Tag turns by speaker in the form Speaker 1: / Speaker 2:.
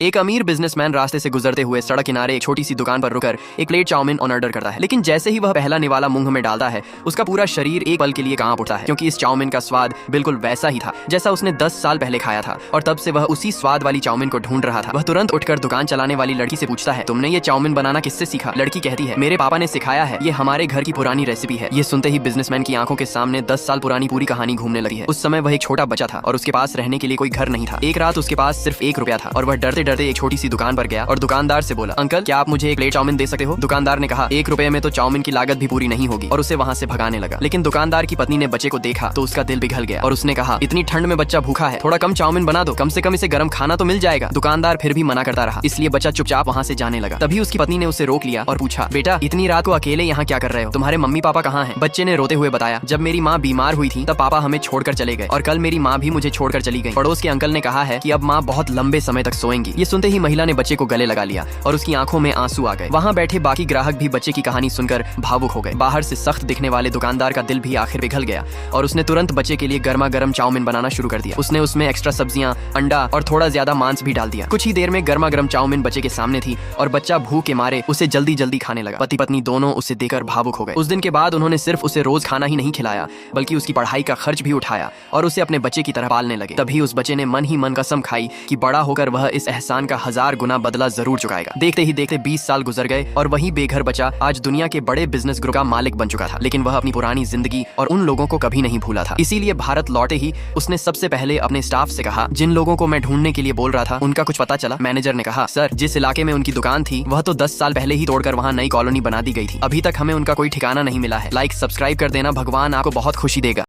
Speaker 1: एक अमीर बिजनेसमैन रास्ते से गुजरते हुए सड़क किनारे एक छोटी सी दुकान पर रुककर एक प्लेट चाउमीन ऑर्डर करता है। लेकिन जैसे ही वह पहला निवाला मुंह में डालता है, उसका पूरा शरीर एक पल के लिए कांप उठता है, क्योंकि इस चाउमीन का स्वाद बिल्कुल वैसा ही था जैसा उसने 10 साल पहले खाया था। और तब से वह उसी स्वाद वाली चाउमीन को ढूंढ रहा था। वह तुरंत उठकर दुकान चलाने वाली लड़की से पूछता है, तुमने ये चाउमीन बनाना किससे सीखा? लड़की कहती है, मेरे पापा ने सिखाया है, ये हमारे घर की पुरानी रेसिपी है। ये सुनते ही बिजनेसमैन की आंखों के सामने 10 साल पुरानी पूरी कहानी घूमने लगी है। उस समय वह एक छोटा बच्चा था और उसके पास रहने के लिए कोई घर नहीं था। एक रात उसके पास सिर्फ 1 रुपया था और वह डरते डरते एक छोटी सी दुकान पर गया और दुकानदार से बोला, अंकल क्या आप मुझे एक प्लेट चाउमीन दे सकते हो? दुकानदार ने कहा, 1 रुपए में तो चाउमीन की लागत भी पूरी नहीं होगी, और उसे वहाँ से भगाने लगा। लेकिन दुकानदार की पत्नी ने बच्चे को देखा तो उसका दिल पिघल गया और उसने कहा, इतनी ठंड में बच्चा भूखा है, थोड़ा कम चाउमीन बना दो, कम से कम इसे गर्म खाना तो मिल जाएगा। दुकानदार फिर भी मना करता रहा, इसलिए बच्चा चुपचाप वहाँ से जाने लगा। तभी उसकी पत्नी ने उसे रोक लिया और पूछा, बेटा इतनी रात को अकेले यहाँ क्या कर रहे हो? तुम्हारे मम्मी पापा कहाँ हैं? बच्चे ने रोते हुए बताया, जब मेरी माँ बीमार हुई थी तब पापा हमें छोड़कर चले गए और कल मेरी माँ भी मुझे छोड़कर चली गई। पड़ोस के अंकल ने कहा है कि अब माँ बहुत लंबे समय तक सोएंगी। ये सुनते ही महिला ने बच्चे को गले लगा लिया और उसकी आंखों में आंसू आ गए। वहाँ बैठे बाकी ग्राहक भी बच्चे की कहानी सुनकर भावुक हो गए। बाहर से सख्त दिखने वाले दुकानदार का दिल भी आखिर पिघल गया और उसने तुरंत बच्चे के लिए गर्मा गर्म चाउमीन बनाना शुरू कर दिया। उसने उसमें एक्स्ट्रा सब्जियां, अंडा और थोड़ा ज्यादा मांस भी डाल दिया। कुछ ही देर में गर्मा गर्म चाउमीन बच्चे के सामने थी और बच्चा भूख के मारे उसे जल्दी जल्दी खाने लगा। पति पत्नी दोनों उसे देखकर भावुक हो गए। उस दिन के बाद उन्होंने सिर्फ उसे रोज खाना ही नहीं खिलाया, बल्कि उसकी पढ़ाई का खर्च भी उठाया और उसे अपने बच्चे की तरह पालने लगे। तभी उस बच्चे ने मन ही मन कसम खाई कि बड़ा होकर वह इस एहसान का 1000 गुना बदला जरूर चुकाएगा। देखते ही देखते 20 साल गुजर गए और वही बेघर बच्चा आज दुनिया के बड़े बिजनेस ग्रुप का मालिक बन चुका था। लेकिन वह अपनी पुरानी जिंदगी और उन लोगों को कभी नहीं भूला था। इसीलिए भारत लौटे ही उसने सबसे पहले अपने स्टाफ से कहा, जिन लोगों को मैं ढूंढने के लिए बोल रहा था उनका कुछ पता चला? मैनेजर ने कहा, सर जिस इलाके में उनकी दुकान थी वह तो 10 साल पहले ही तोड़कर वहाँ नई कॉलोनी बना दी गई थी। अभी तक हमें उनका कोई ठिकाना नहीं मिला है। लाइक सब्सक्राइब कर देना, भगवान आपको बहुत खुशी देगा।